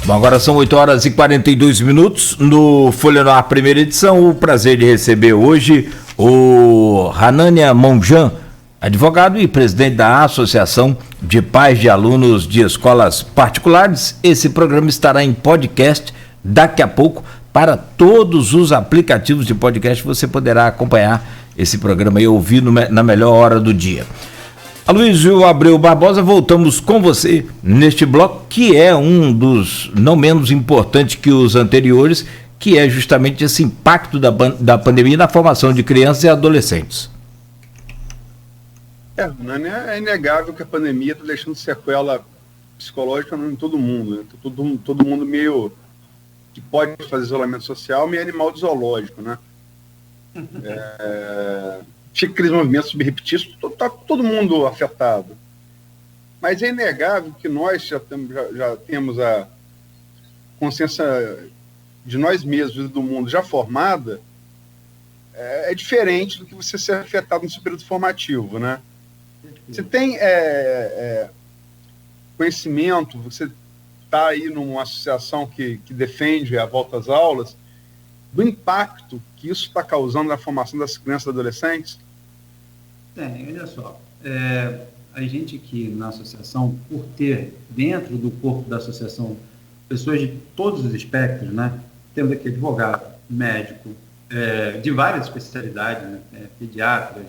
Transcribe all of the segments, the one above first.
Bom, agora são 8 horas e 42 minutos no Folha no Ar, primeira edição. O prazer de receber hoje o Hanania Monjan, advogado e presidente da Associação de Pais de Alunos de Escolas Particulares. Esse programa estará em podcast daqui a pouco para todos os aplicativos de podcast. Você poderá acompanhar esse programa e ouvir na melhor hora do dia. Aloysio Abreu Barbosa, voltamos com você neste bloco, que é um dos não menos importantes que os anteriores, que é justamente esse impacto da pandemia na formação de crianças e adolescentes. Nani, é inegável que a pandemia está deixando sequela psicológica em todo mundo, né? Todo mundo meio que pode fazer isolamento social, meio animal de zoológico, né? Fica aqueles movimentos subrepetícios, está todo mundo afetado. Mas é inegável que nós já temos a consciência de nós mesmos e do mundo já formada, é diferente do que você ser afetado no seu período formativo, né? Você tem conhecimento, você está aí numa associação que defende a volta às aulas, do impacto que isso está causando na formação das crianças e adolescentes? Olha só, a gente aqui na associação, por ter dentro do corpo da associação pessoas de todos os espectros, né? Temos aqui advogado, médico, de várias especialidades, né? Pediatras,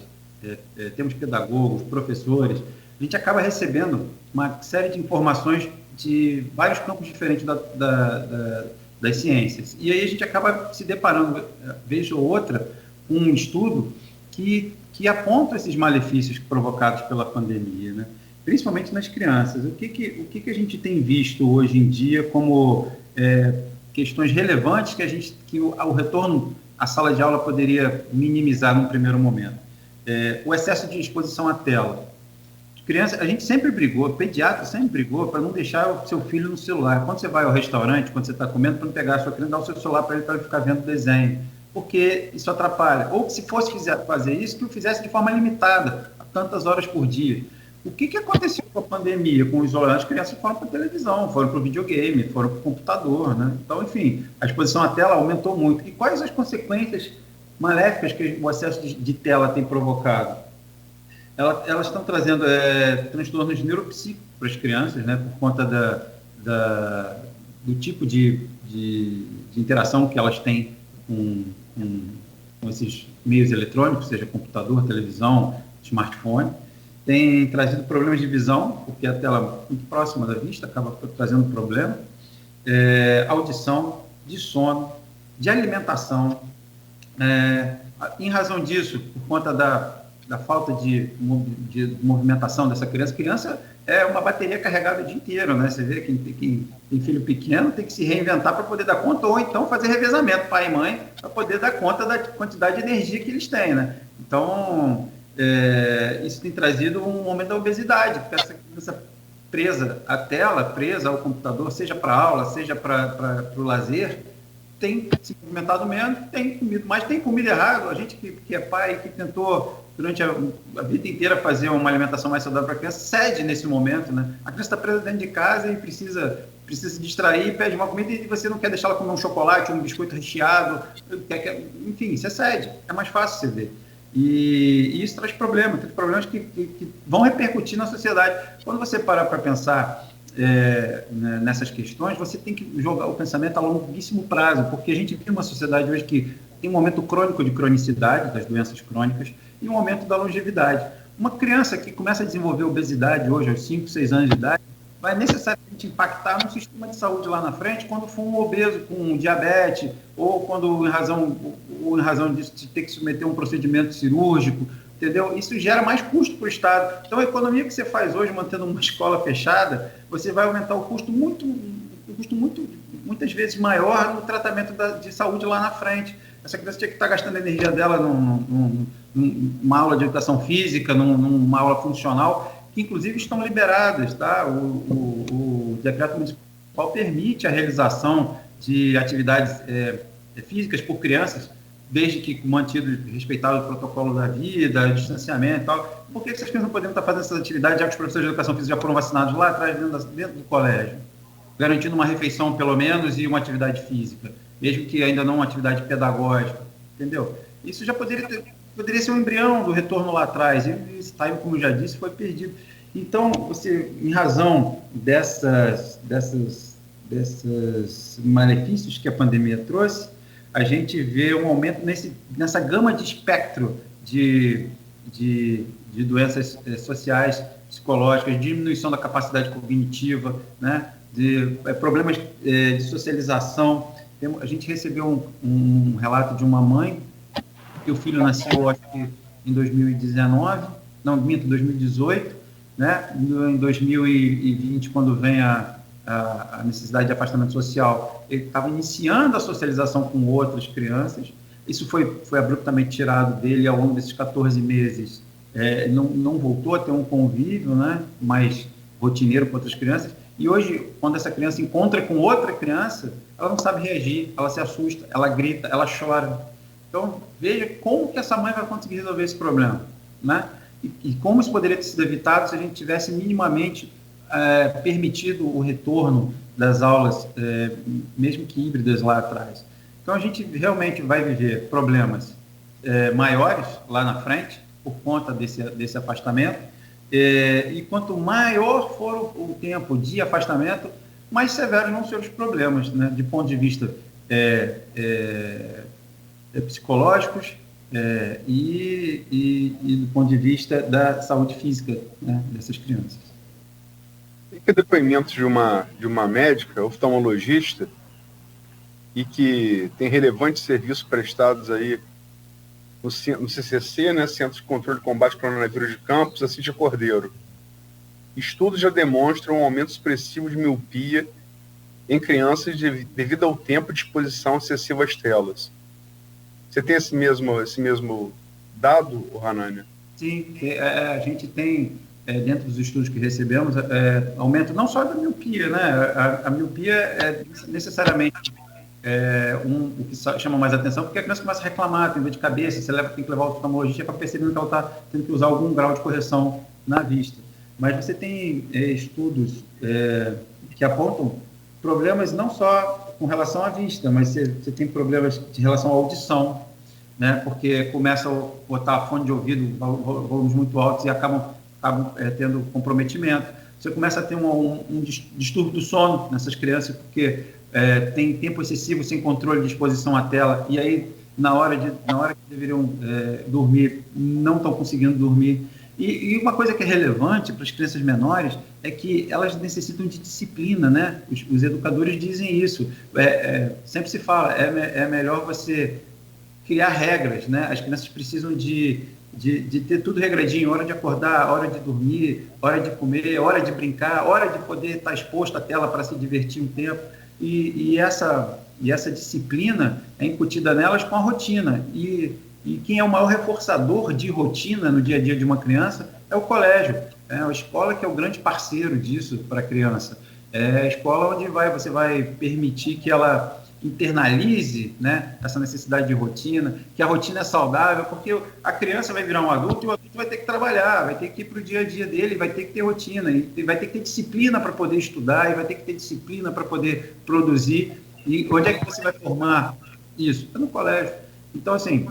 temos pedagogos, professores, a gente acaba recebendo uma série de informações de vários campos diferentes das ciências. E aí a gente acaba se deparando, vez ou outra, com um estudo que aponta esses malefícios provocados pela pandemia, né? Principalmente nas crianças. O que a gente tem visto hoje em dia como questões relevantes que o retorno à sala de aula poderia minimizar num primeiro momento? O excesso de exposição à tela. Criança, a gente sempre brigou, pediatra sempre brigou para não deixar o seu filho no celular. Quando você vai ao restaurante, quando você está comendo, para não pegar a sua criança, dar o seu celular para ele ficar vendo desenho, porque isso atrapalha. Ou que se fosse fazer isso, que o fizesse de forma limitada, a tantas horas por dia. O que aconteceu com a pandemia, com o isolamento? As crianças foram para a televisão, foram para o videogame, foram para o computador, né? Então, enfim, a exposição à tela aumentou muito. E quais as consequências maléficas que o excesso de tela tem provocado? Elas estão trazendo transtornos neuropsíquicos para as crianças, né, por conta do tipo de interação que elas têm com esses meios eletrônicos, seja computador, televisão, smartphone. Tem trazido problemas de visão, porque a tela muito próxima da vista acaba trazendo problema, audição, de sono, de alimentação. Em razão disso, por conta da falta de movimentação dessa criança. Criança é uma bateria carregada o dia inteiro, né? Você vê que quem tem filho pequeno tem que se reinventar para poder dar conta, ou então fazer revezamento, pai e mãe, para poder dar conta da quantidade de energia que eles têm, né? Então, isso tem trazido um aumento da obesidade, porque essa criança presa à tela, presa ao computador, seja para aula, seja para o lazer, tem se movimentado menos, tem comido mais, tem comido errado. A gente que é pai, que tentou durante a vida inteira fazer uma alimentação mais saudável para a criança, cede nesse momento, né? A criança está presa dentro de casa e precisa se distrair, pede uma comida e você não quer deixar ela comer um chocolate, um biscoito recheado, enfim, você cede, é mais fácil você ver. E isso traz problemas que vão repercutir na sociedade. Quando você parar para pensar nessas questões, você tem que jogar o pensamento a longuíssimo prazo, porque a gente vive uma sociedade hoje que tem um momento crônico de cronicidade das doenças crônicas e um aumento da longevidade. Uma criança que começa a desenvolver obesidade hoje aos 5, 6 anos de idade vai necessariamente impactar no sistema de saúde lá na frente quando for um obeso com diabetes ou quando em razão disso ter que submeter a um procedimento cirúrgico, entendeu? Isso gera mais custo para o Estado. Então, a economia que você faz hoje, mantendo uma escola fechada, você vai aumentar o custo muitas vezes maior no tratamento de saúde lá na frente. Essa criança tinha que estar gastando a energia dela numa aula de educação física, numa aula funcional, que inclusive estão liberadas, tá? O decreto municipal permite a realização de atividades físicas por crianças, desde que mantido e respeitado o protocolo da vida, distanciamento e tal. Por que essas crianças não poderiam estar fazendo essas atividades, já que os professores de educação física já foram vacinados lá atrás, dentro do colégio? garantindo uma refeição pelo menos e uma atividade física, mesmo que ainda não uma atividade pedagógica, entendeu? Isso já poderia ser um embrião do retorno lá atrás, e esse time, como eu já disse, foi perdido. Então, em razão desses malefícios que a pandemia trouxe, a gente vê um aumento nessa gama de espectro de doenças sociais, psicológicas, diminuição da capacidade cognitiva, né, de problemas de socialização. A gente recebeu um relato de uma mãe que o filho nasceu, acho que em 2019, não, minto, 2018, né? Em 2020, quando vem a necessidade de afastamento social, ele estava iniciando a socialização com outras crianças. Isso foi abruptamente tirado dele ao longo desses 14 meses. Não voltou a ter um convívio, né, mais rotineiro com outras crianças. E hoje, quando essa criança encontra com outra criança, ela não sabe reagir, ela se assusta, ela grita, ela chora. Então, veja como que essa mãe vai conseguir resolver esse problema, né? E como isso poderia ter sido evitado se a gente tivesse minimamente permitido o retorno das aulas, mesmo que híbridas lá atrás. Então, a gente realmente vai viver problemas maiores lá na frente, por conta desse afastamento, e quanto maior for o tempo de afastamento, mais severos vão ser os problemas, né, de ponto de vista psicológicos e do ponto de vista da saúde física, né, dessas crianças. Tem depoimentos de uma médica oftalmologista e que tem relevantes serviços prestados aí no CCC, né, Centro de Controle e Combate ao Coronavírus de Campos, a Cíntia Cordeiro. Estudos já demonstram um aumento expressivo de miopia em crianças devido ao tempo de exposição excessiva às telas. Você tem esse mesmo dado, Hanania? Sim, a gente tem, dentro dos estudos que recebemos, aumento não só da miopia, né? A miopia é necessariamente o que chama mais atenção, porque a criança começa a reclamar, tem dor de cabeça, tem que levar o oftalmologista para perceber que ela está tendo que usar algum grau de correção na vista. Mas você tem estudos que apontam problemas não só com relação à vista, mas você tem problemas de relação à audição, né? Porque começa a botar fone de ouvido, volumes muito altos e acabam tendo comprometimento. Você começa a ter um distúrbio do sono nessas crianças, porque tem tempo excessivo sem controle de exposição à tela, e aí na hora que deveriam dormir, não estão conseguindo dormir. E uma coisa que é relevante para as crianças menores é que elas necessitam de disciplina, né? Os educadores dizem isso. Sempre se fala, é melhor você criar regras, né? As crianças precisam de ter tudo regradinho, hora de acordar, hora de dormir, hora de comer, hora de brincar, hora de poder estar exposto à tela para se divertir um tempo. E essa disciplina é incutida nelas com a rotina. E quem é o maior reforçador de rotina no dia a dia de uma criança é o colégio. É a escola que é o grande parceiro disso para a criança. É a escola onde você vai permitir que ela internalize, né, essa necessidade de rotina, que a rotina é saudável, porque a criança vai virar um adulto e o adulto vai ter que trabalhar, vai ter que ir para o dia a dia dele, vai ter que ter rotina, e vai ter que ter disciplina para poder estudar, e vai ter que ter disciplina para poder produzir. E onde é que você vai formar isso? É no colégio. Então, assim,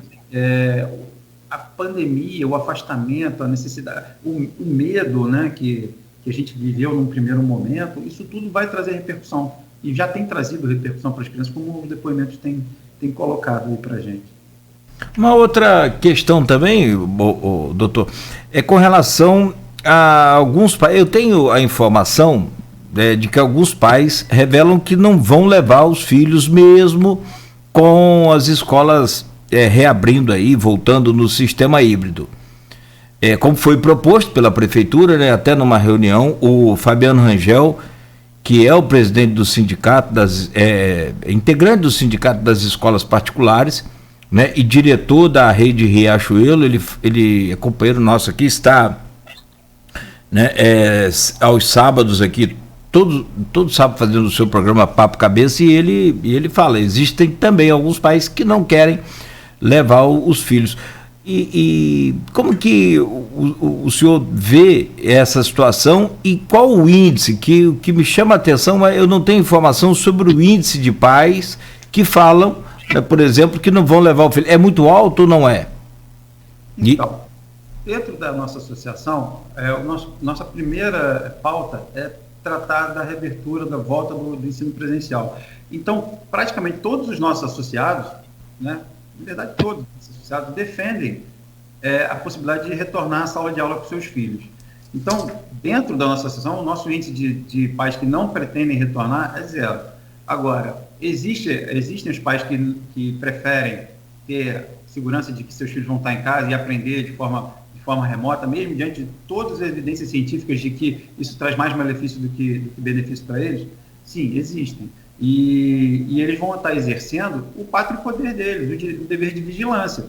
a pandemia, o afastamento, a necessidade, o medo, né, que a gente viveu num primeiro momento, isso tudo vai trazer repercussão. E já tem trazido repercussão para as crianças, como os depoimentos têm colocado aí para a gente. Uma outra questão também, doutor, é com relação a alguns pais. Eu tenho a informação de que alguns pais revelam que não vão levar os filhos mesmo com as escolas reabrindo aí, voltando no sistema híbrido. Como foi proposto pela prefeitura, né, até numa reunião, o Fabiano Rangel, que é o presidente do sindicato, integrante do sindicato das escolas particulares, né, e diretor da rede Riachuelo, ele é companheiro nosso aqui, está, né, aos sábados aqui, todo sábado fazendo o seu programa Papo Cabeça, e ele fala, existem também alguns pais que não querem levar os filhos. E como que o senhor vê essa situação e qual o índice? Que o que me chama a atenção, eu não tenho informação sobre o índice de pais que falam, por exemplo, que não vão levar o filho. É muito alto ou não é? Então, dentro da nossa associação, nossa primeira pauta é tratar da reabertura, da volta do ensino presencial. Então, praticamente todos os nossos associados, né, na verdade todos os associados, defendem a possibilidade de retornar à sala de aula com seus filhos. Então, dentro da nossa associação, o nosso índice de pais que não pretendem retornar é 0. Agora, existem os pais que preferem ter segurança de que seus filhos vão estar em casa e aprender de forma remota, mesmo diante de todas as evidências científicas de que isso traz mais malefício do que benefício para eles? Sim, existem. E eles vão estar exercendo o pátrio poder deles, o dever de vigilância.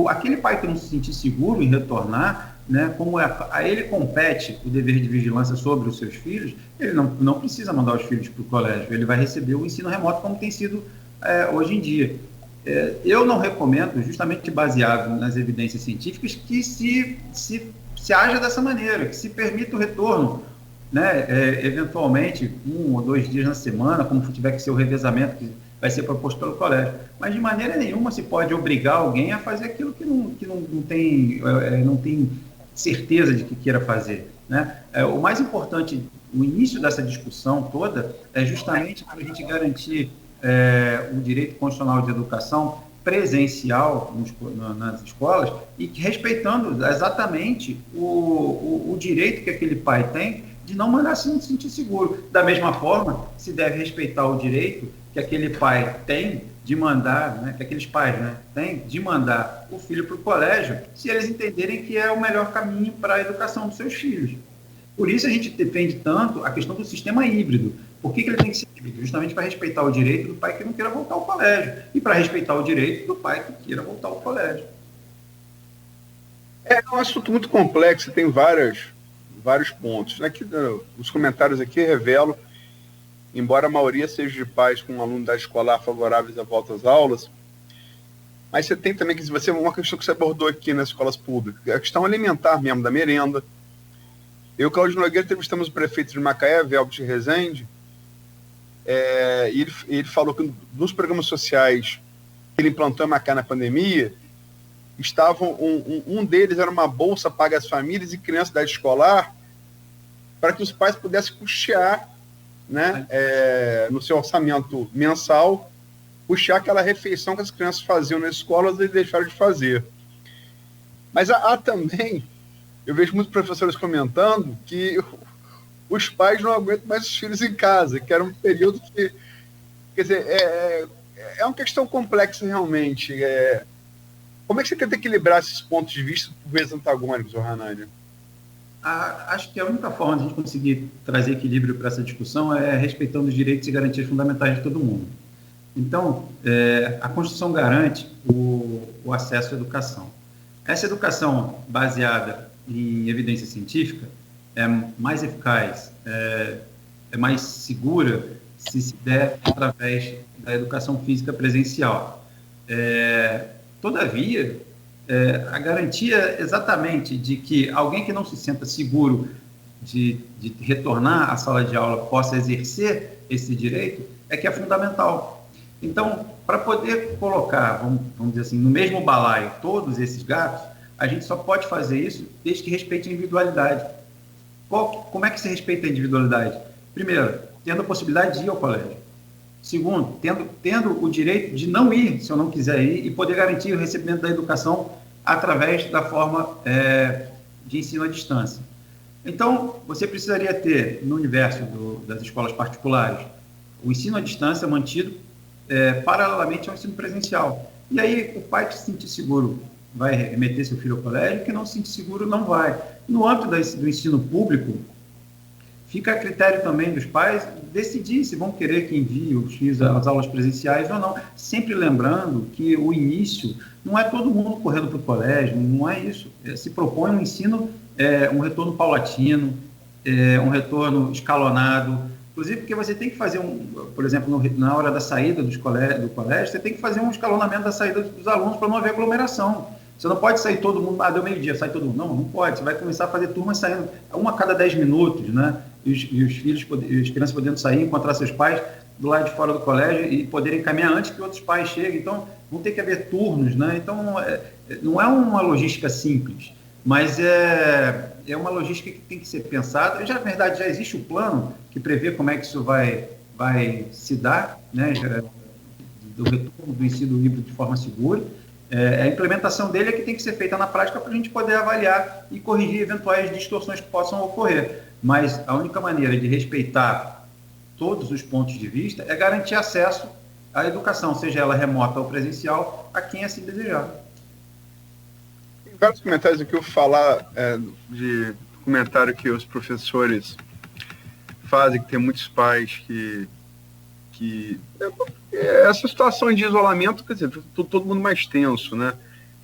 Aquele pai que não se sentir seguro em retornar, né, como a ele compete o dever de vigilância sobre os seus filhos, ele não precisa mandar os filhos para o colégio, ele vai receber o ensino remoto como tem sido hoje em dia. Eu não recomendo, justamente baseado nas evidências científicas, que se haja dessa maneira, que se permita o retorno, né, eventualmente 1 ou 2 dias na semana, como tiver que ser o revezamento que vai ser proposto pelo colégio. Mas de maneira nenhuma se pode obrigar alguém a fazer aquilo que não tem certeza de que queira fazer, né? O mais importante, o início dessa discussão toda, é justamente para a gente garantir o direito constitucional de educação presencial nas escolas e respeitando exatamente o direito que aquele pai tem de não mandar se sentir seguro. Da mesma forma, se deve respeitar o direito que aquele pai tem de mandar, né, que aqueles pais, né, têm de mandar o filho para o colégio, se eles entenderem que é o melhor caminho para a educação dos seus filhos. Por isso a gente defende tanto a questão do sistema híbrido. Por que ele tem que ser híbrido? Justamente para respeitar o direito do pai que não queira voltar ao colégio e para respeitar o direito do pai que queira voltar ao colégio. É um assunto muito complexo, tem vários pontos. Aqui, os comentários aqui revelam, embora a maioria seja de pais com aluno da escolar favoráveis à volta às aulas, mas você tem também uma questão que você abordou aqui nas escolas públicas, a questão alimentar mesmo, da merenda. Eu, Cláudio Nogueira, entrevistamos o prefeito de Macaé, Velbert Rezende, e ele falou que nos programas sociais que ele implantou em Macaé na pandemia, um deles era uma bolsa paga às famílias e crianças da escolar para que os pais pudessem custear, né, no seu orçamento mensal, custear aquela refeição que as crianças faziam nas escolas e deixaram de fazer. Mas há também, eu vejo muitos professores comentando que os pais não aguentam mais os filhos em casa, que era um período que, quer dizer, é uma questão complexa realmente. Como é que você tenta equilibrar esses pontos de vista, por vezes antagônicos, Hanania? Acho que a única forma de a gente conseguir trazer equilíbrio para essa discussão é respeitando os direitos e garantias fundamentais de todo mundo. Então, a Constituição garante o acesso à educação. Essa educação baseada em evidência científica é mais eficaz, é mais segura se der através da educação física presencial. Todavia, a garantia exatamente de que alguém que não se senta seguro de retornar à sala de aula possa exercer esse direito é que é fundamental. Então, para poder colocar, vamos dizer assim, no mesmo balaio todos esses gatos, a gente só pode fazer isso desde que respeite a individualidade. Como é que se respeita a individualidade? Primeiro, tendo a possibilidade de ir ao colégio. Segundo, tendo o direito de não ir, se eu não quiser ir, e poder garantir o recebimento da educação através da forma de ensino à distância. Então, você precisaria ter, no universo das escolas particulares, o ensino à distância mantido paralelamente ao ensino presencial. E aí, o pai que se sentir seguro vai remeter seu filho ao colégio, que não se sentir seguro não vai. No âmbito do ensino público, fica a critério também dos pais decidir se vão querer que envie os filhos às aulas presenciais ou não. Sempre lembrando que o início não é todo mundo correndo para o colégio, não é isso. Se propõe um ensino, um retorno paulatino, um retorno escalonado. Inclusive porque você tem que fazer, por exemplo, na hora da saída do colégio, você tem que fazer um escalonamento da saída dos alunos para não haver aglomeração. Você não pode sair todo mundo, deu meio-dia, sai todo mundo. Não pode. Você vai começar a fazer turmas saindo, uma a cada 10 minutos, né? E as crianças podendo sair, encontrar seus pais do lado de fora do colégio e poderem caminhar antes que outros pais cheguem. Então, vão ter que haver turnos, né? Então, não é uma logística simples, mas é uma logística que tem que ser pensada. Na verdade, já existe o plano que prevê como é que isso vai se dar, né? Do retorno do ensino híbrido de forma segura. A implementação dele é que tem que ser feita na prática para a gente poder avaliar e corrigir eventuais distorções que possam ocorrer. Mas a única maneira de respeitar todos os pontos de vista é garantir acesso à educação, seja ela remota ou presencial, a quem assim desejar. Tem vários comentários aqui, eu vou falar de comentário que os professores fazem, que tem muitos pais que essa situação de isolamento, quer dizer, todo mundo mais tenso, né?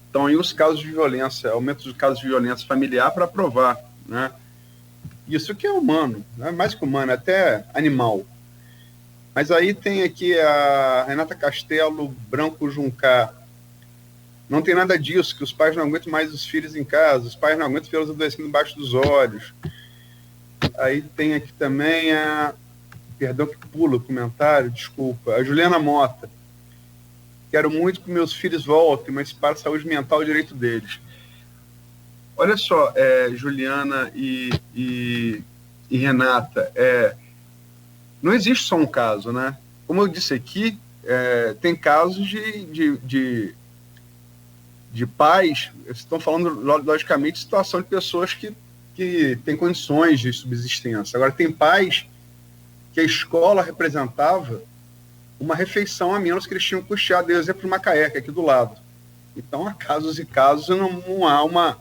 Então, aí os casos de violência, aumento dos casos de violência familiar para provar, né? Isso que é humano, né? Mais que humano, até animal. Mas aí tem aqui a Renata Castelo Branco Juncar. Não tem nada disso, que os pais não aguentam mais os filhos em casa, os pais não aguentam ver os adolescentes embaixo dos olhos. Aí tem aqui também perdão que pula o comentário, desculpa. A Juliana Mota. Quero muito que meus filhos voltem, mas para a saúde mental é o direito deles. Olha só, Juliana e Renata, não existe só um caso, né? Como eu disse aqui, tem casos de pais, estão falando, logicamente, de situação de pessoas que têm condições de subsistência. Agora, tem pais que a escola representava uma refeição a menos que eles tinham custeado, por exemplo, Macaé, que é aqui do lado. Então, há casos e casos, não há uma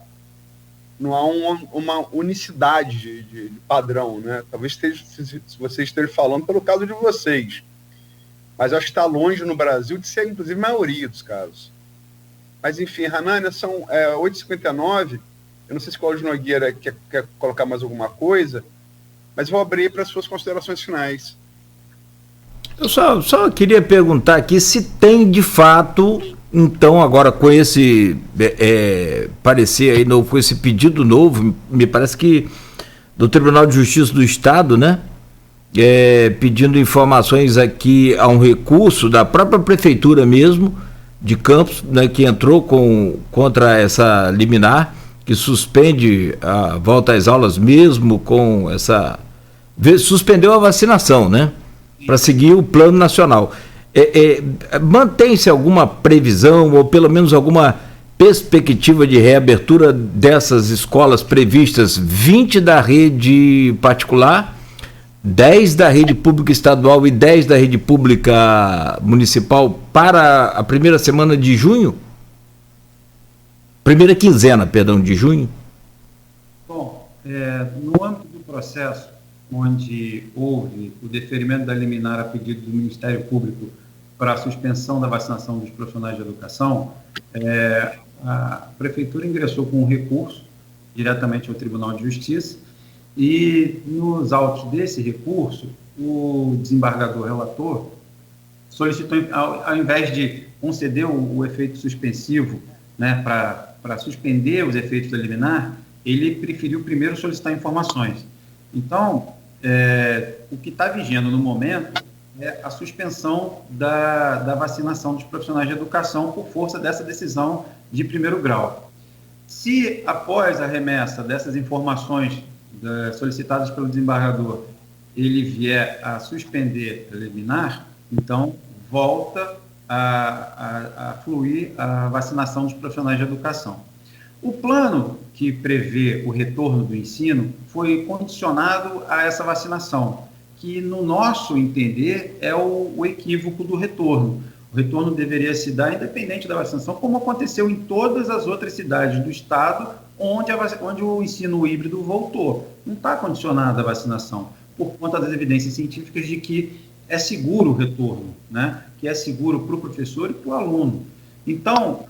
unicidade de padrão, né? Talvez se vocês estejam falando pelo caso de vocês, mas acho que está longe no Brasil de ser, inclusive, a maioria dos casos. Mas, enfim, Hanânia, são 8h59, eu não sei se o Cláudio Nogueira quer colocar mais alguma coisa, mas vou abrir para as suas considerações finais. Eu só queria perguntar aqui se tem de fato, então, agora com esse parecer aí novo, com esse pedido novo, me parece que do Tribunal de Justiça do Estado, né? Pedindo informações aqui a um recurso da própria Prefeitura mesmo, de Campos, né, que entrou contra essa liminar, que suspende a volta às aulas mesmo com essa... Suspendeu a vacinação, né? Para seguir o plano nacional. Mantém-se alguma previsão, ou pelo menos alguma perspectiva de reabertura dessas escolas previstas, 20 da rede particular, 10 da rede pública estadual e 10 da rede pública municipal para a primeira semana de junho? Primeira quinzena, perdão, de junho? Bom, no âmbito do processo onde houve o deferimento da liminar a pedido do Ministério Público para a suspensão da vacinação dos profissionais de educação, a Prefeitura ingressou com um recurso diretamente ao Tribunal de Justiça e, nos autos desse recurso, o desembargador relator solicitou, ao invés de conceder o efeito suspensivo, né, para suspender os efeitos da liminar, ele preferiu primeiro solicitar informações. Então, o que está vigendo no momento é a suspensão da vacinação dos profissionais de educação por força dessa decisão de primeiro grau. Se, após a remessa dessas informações solicitadas pelo desembargador, ele vier a suspender a liminar, então volta a fluir a vacinação dos profissionais de educação. O plano que prevê o retorno do ensino foi condicionado a essa vacinação, que, no nosso entender, é o equívoco do retorno. O retorno deveria se dar independente da vacinação, como aconteceu em todas as outras cidades do estado onde o ensino híbrido voltou. Não está condicionado à vacinação, por conta das evidências científicas de que é seguro o retorno, né? Que é seguro para o professor e para o aluno. Então,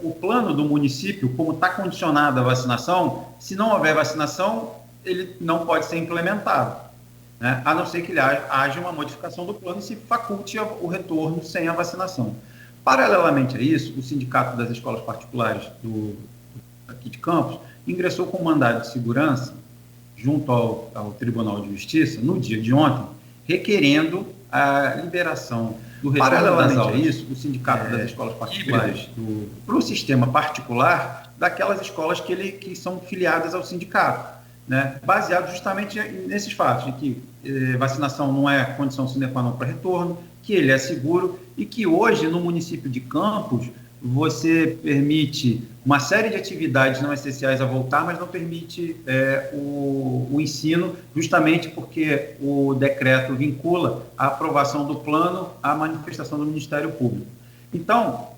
o plano do município, como está condicionado à vacinação, se não houver vacinação, ele não pode ser implementado, né? A não ser que haja uma modificação do plano e se faculte o retorno sem a vacinação. Paralelamente a isso, o Sindicato das Escolas Particulares aqui de Campos ingressou com um mandado de segurança junto ao Tribunal de Justiça, no dia de ontem, requerendo a liberação do retorno das aulas. Paralelamente a isso, o Sindicato das Escolas Particulares para o sistema particular daquelas escolas que são filiadas ao sindicato, né? Baseado justamente nesses fatos, de que vacinação não é condição sine qua non para retorno, que ele é seguro e que hoje no município de Campos você permite uma série de atividades não essenciais a voltar, mas não permite o ensino, justamente porque o decreto vincula a aprovação do plano à manifestação do Ministério Público. Então,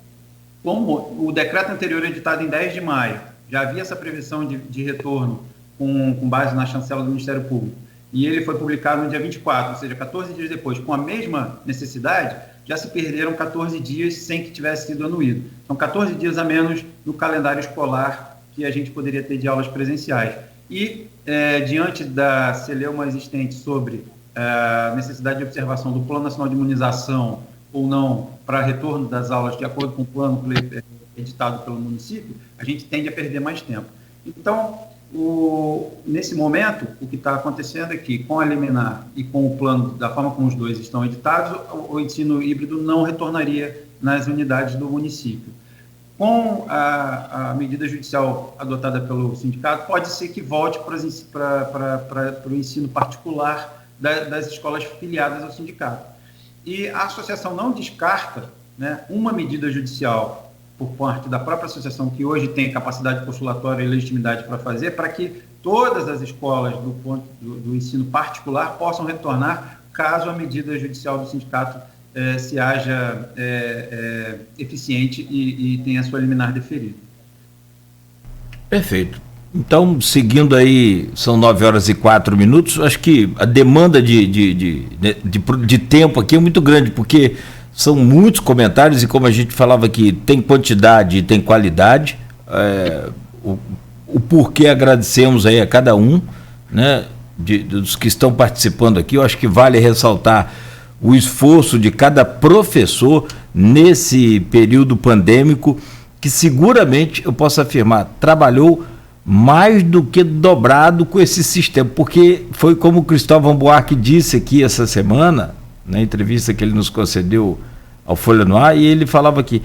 como o decreto anterior editado em 10 de maio já havia essa previsão de retorno com base na chancela do Ministério Público, e ele foi publicado no dia 24, ou seja, 14 dias depois, com a mesma necessidade, já se perderam 14 dias sem que tivesse sido anuído. São 14 dias a menos no calendário escolar que a gente poderia ter de aulas presenciais. E, diante da celeuma existente sobre a necessidade de observação do Plano Nacional de Imunização ou não para retorno das aulas de acordo com o plano editado pelo município, a gente tende a perder mais tempo. Então, nesse momento, o que está acontecendo é que, com a liminar e com o plano, da forma como os dois estão editados, o ensino híbrido não retornaria nas unidades do município. Com a medida judicial adotada pelo sindicato, pode ser que volte para o ensino particular das escolas filiadas ao sindicato. E a associação não descarta, né, uma medida judicial por parte da própria associação, que hoje tem capacidade postulatória e legitimidade para fazer, para que todas as escolas do ensino particular possam retornar, caso a medida judicial do sindicato se haja eficiente e tenha sua liminar deferida. Perfeito. Então, seguindo aí, são 9h04, acho que a demanda de tempo aqui é muito grande, porque são muitos comentários e, como a gente falava aqui, tem quantidade e tem qualidade. O porquê agradecemos aí a cada um, né, dos que estão participando aqui. Eu acho que vale ressaltar o esforço de cada professor nesse período pandêmico, que seguramente, eu posso afirmar, trabalhou mais do que dobrado com esse sistema, porque foi como o Cristóvão Buarque disse aqui essa semana, na entrevista que ele nos concedeu ao Folha no Ar, e ele falava que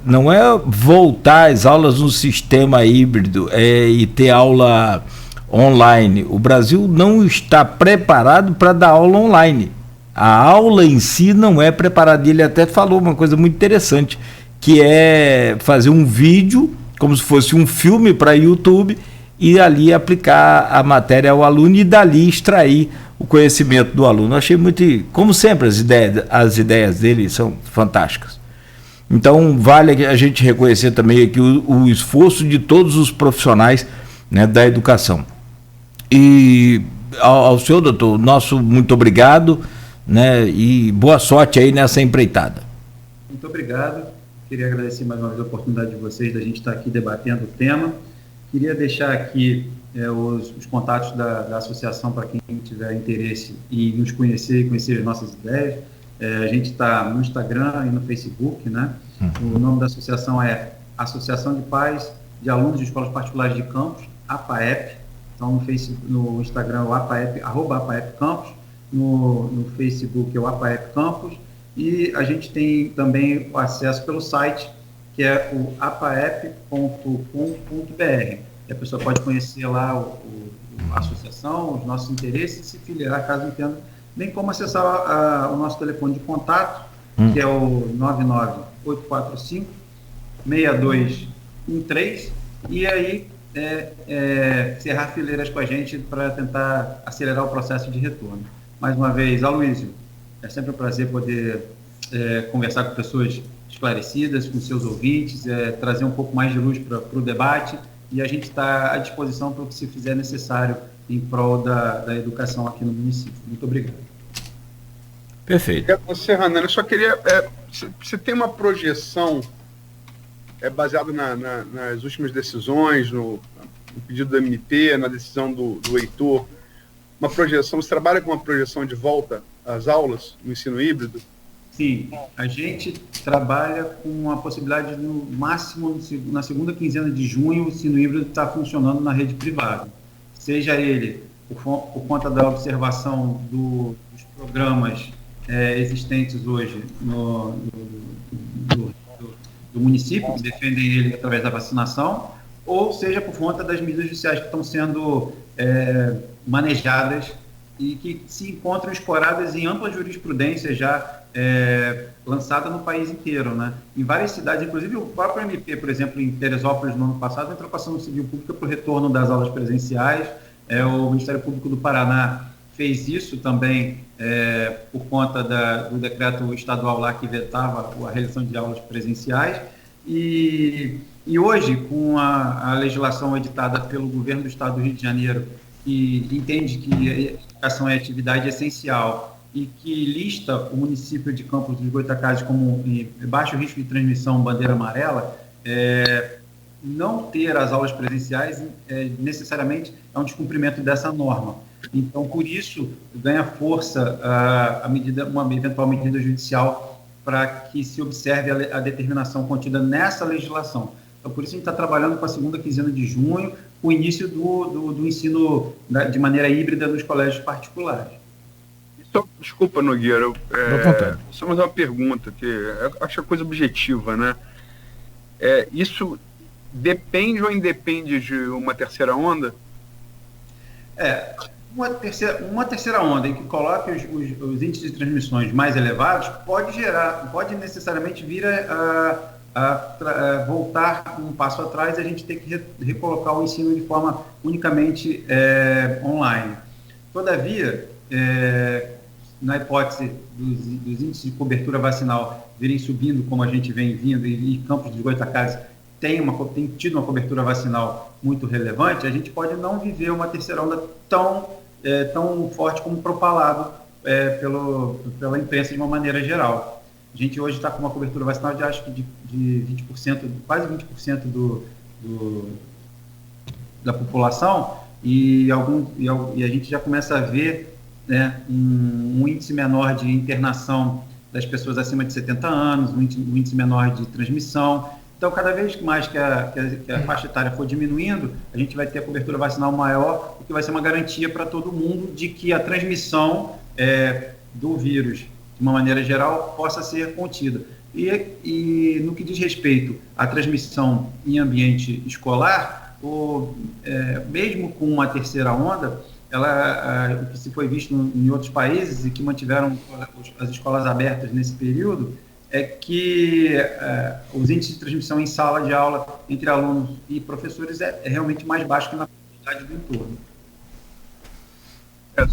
não é voltar às aulas no sistema híbrido e ter aula online. O Brasil não está preparado para dar aula online. A aula em si não é preparada. E ele até falou uma coisa muito interessante, que é fazer um vídeo, como se fosse um filme para YouTube, e ali aplicar a matéria ao aluno e dali extrair o conhecimento do aluno. Eu achei muito, como sempre, as ideias dele são fantásticas. Então, vale a gente reconhecer também aqui o esforço de todos os profissionais, né, da educação. E ao senhor, doutor, nosso muito obrigado, né, e boa sorte aí nessa empreitada. Muito obrigado. Queria agradecer mais uma vez a oportunidade de vocês, da gente estar aqui debatendo o tema. Queria deixar aqui os contatos da associação para quem tiver interesse em nos conhecer e conhecer as nossas ideias. A gente está no Instagram e no Facebook, né? O nome da associação é Associação de Pais de Alunos de Escolas Particulares de Campos, APAEP. Então, no Instagram é o APAEP, @APAEP Campos, no Facebook é o APAEP Campos, e a gente tem também o acesso pelo site, que é o apaep.com.br. E a pessoa pode conhecer lá a associação, os nossos interesses e se filiar, caso entenda, bem como acessar o nosso telefone de contato, que é o 99845-6213, e aí cerrar fileiras com a gente para tentar acelerar o processo de retorno. Mais uma vez, Aloysio, é sempre um prazer poder conversar com pessoas esclarecidas, com seus ouvintes, trazer um pouco mais de luz para o debate, e a gente está à disposição para o que se fizer necessário em prol da educação aqui no município. Muito obrigado. Perfeito. Você, Ranana, eu só queria... você tem uma projeção baseada nas últimas decisões, no pedido do MP, na decisão do Heitor, uma projeção, você trabalha com uma projeção de volta às aulas no ensino híbrido? Sim, a gente trabalha com a possibilidade, no máximo, na segunda quinzena de junho, o ensino híbrido está funcionando na rede privada. Seja ele por conta da observação dos programas existentes hoje do município, que defendem ele através da vacinação, ou seja por conta das medidas judiciais que estão sendo manejadas e que se encontram escoradas em ampla jurisprudência já lançada no país inteiro, né? Em várias cidades, inclusive o próprio MP, por exemplo, em Teresópolis, no ano passado, entrou com ação civil pública para o retorno das aulas presenciais. O Ministério Público do Paraná fez isso também por conta do decreto estadual lá que vetava a realização de aulas presenciais. E hoje, com a legislação editada pelo governo do estado do Rio de Janeiro, que entende que a educação é atividade essencial e que lista o município de Campos dos Goytacazes como em baixo risco de transmissão, bandeira amarela, não ter as aulas presenciais necessariamente é um descumprimento dessa norma. Então, por isso, ganha força uma eventual medida judicial para que se observe a determinação contida nessa legislação. Então, por isso a gente está trabalhando com a segunda quinzena de junho, com o início do ensino de maneira híbrida nos colégios particulares. Desculpa, Nogueira, só mais uma pergunta, que eu acho a coisa objetiva, né? Isso depende ou independe de uma terceira onda? Uma terceira onda em que coloque os índices de transmissões mais elevados pode necessariamente vir a voltar um passo atrás e a gente tem que recolocar o ensino de forma unicamente online. Todavia, na hipótese dos índices de cobertura vacinal virem subindo, como a gente vem vindo, e Campos dos Goytacazes tem tido uma cobertura vacinal muito relevante, a gente pode não viver uma terceira onda tão forte como propalado pela imprensa de uma maneira geral. A gente hoje está com uma cobertura vacinal de acho que de 20%, quase 20% da população, e a gente já começa a ver, né, um índice menor de internação das pessoas acima de 70 anos, um índice menor de transmissão. Então, cada vez mais que a faixa etária for diminuindo, a gente vai ter a cobertura vacinal maior, o que vai ser uma garantia para todo mundo de que a transmissão do vírus, de uma maneira geral, possa ser contida. E no que diz respeito à transmissão em ambiente escolar, mesmo com uma terceira onda, o que se foi visto em outros países e que mantiveram as escolas abertas nesse período, é que os índices de transmissão em sala de aula entre alunos e professores é realmente mais baixo que na comunidade do entorno.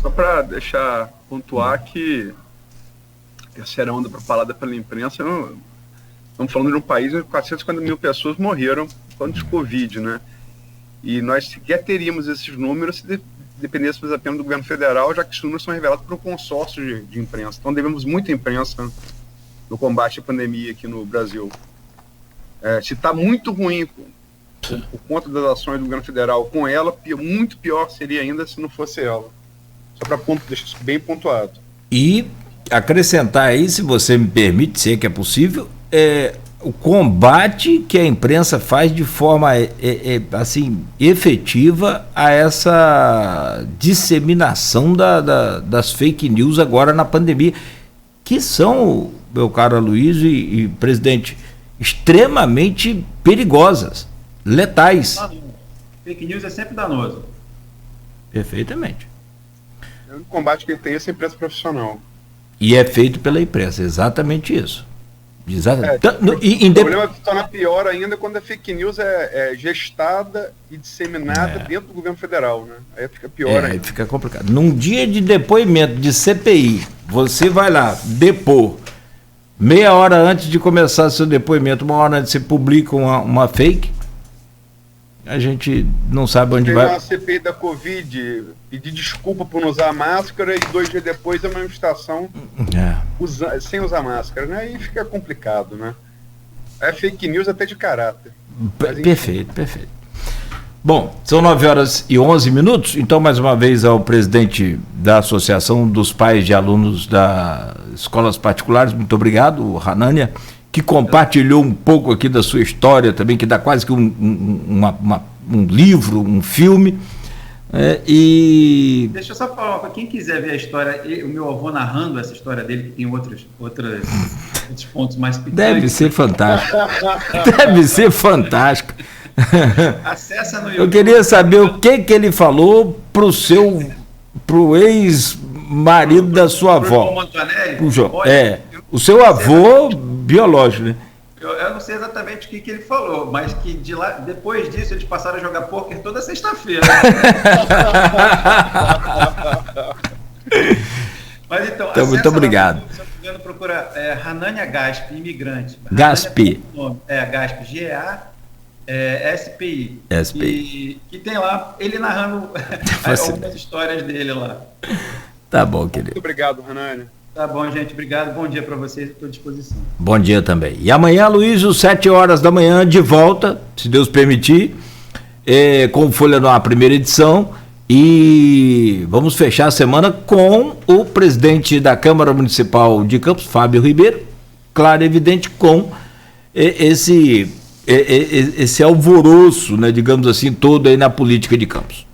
Só para deixar pontuar que a terceira onda propalada pela imprensa, estamos falando de um país onde 450 mil pessoas morreram por conta de Covid, né? E nós sequer teríamos esses números se dependêssemos apenas do governo federal, já que os números são revelados por um consórcio de imprensa. Então devemos muita imprensa no combate à pandemia aqui no Brasil. Se está muito ruim por conta das ações do governo federal com ela, muito pior seria ainda se não fosse ela. Só para deixar isso bem pontuado. E acrescentar aí, se você me permite, se é que é possível, o combate que a imprensa faz de forma assim, efetiva a essa disseminação das fake news agora na pandemia, que são, meu caro Aloysio e presidente, extremamente perigosas, letais. Fake news é sempre danoso. Perfeitamente. O único combate que ele tem é essa imprensa profissional. E é feito pela imprensa, exatamente isso. O problema se torna pior ainda quando a fake news é gestada e disseminada dentro do governo federal, né? Aí fica pior ainda. Aí fica complicado. Num dia de depoimento de CPI, você vai lá depor, meia hora antes de começar seu depoimento, uma hora antes você publica uma fake, a gente não sabe onde vai. Tem uma CPI da Covid, pedir desculpa por não usar máscara e 2 dias depois a manifestação sem usar máscara, né? Aí fica complicado, né? É fake news até de caráter. Perfeito. Bom, são 9h11, então mais uma vez ao presidente da Associação dos Pais de Alunos das Escolas Particulares, muito obrigado, Hanânia, que compartilhou um pouco aqui da sua história também, que dá quase que um livro, um filme. Deixa eu só falar, para quem quiser ver a história, o meu avô narrando essa história dele, que tem outros pontos mais pequenos. Deve ser fantástico. Deve ser fantástico. Acessa no YouTube. Eu queria saber o que ele falou pro ex-marido da sua avó. O seu avô biológico, né? Eu não sei exatamente o que ele falou, mas que depois disso eles passaram a jogar pôquer toda sexta-feira. Mas então muito obrigado. Se não me engano, procura Hanânia Gaspi, imigrante. Gaspi. Gaspi, G-A-S-P-I. Que tem lá, ele narrando algumas histórias dele lá. Tá bom, querido. Muito obrigado, Hanânia. Tá bom, gente. Obrigado. Bom dia para vocês. Estou à disposição. Bom dia também. E amanhã, Luísio, 7h da manhã, de volta, se Deus permitir, com o Folha no Ar, primeira edição. E vamos fechar a semana com o presidente da Câmara Municipal de Campos, Fábio Ribeiro, claro e evidente, com esse alvoroço, né, digamos assim, todo aí na política de Campos.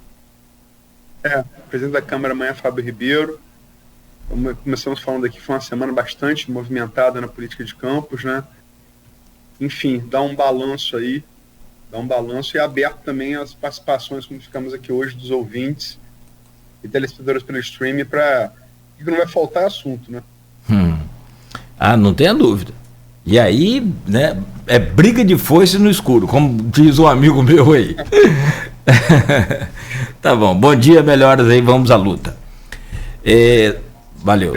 O presidente da Câmara amanhã, Fábio Ribeiro. Como começamos falando aqui, foi uma semana bastante movimentada na política de Campos, né? Enfim, dá um balanço aí, e aberto também as participações, como ficamos aqui hoje, dos ouvintes e telespectadores pelo streaming, para que não vai faltar assunto, né? Não tenha dúvida. E aí, né, é briga de foice no escuro, como diz um amigo meu aí. Tá bom, bom dia, melhoras aí, vamos à luta. Valeu.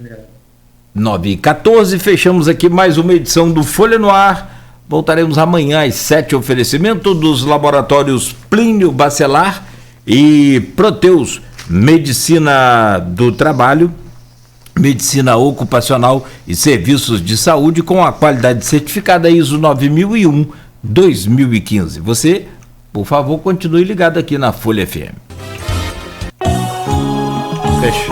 Obrigado. 9h14, fechamos aqui mais uma edição do Folha no Ar. Voltaremos amanhã às 7h, oferecimento dos laboratórios Plínio Bacelar e Proteus, Medicina do Trabalho, Medicina Ocupacional e Serviços de Saúde com a qualidade certificada ISO 9001-2015. Você, por favor, continue ligado aqui na Folha FM. Fechou.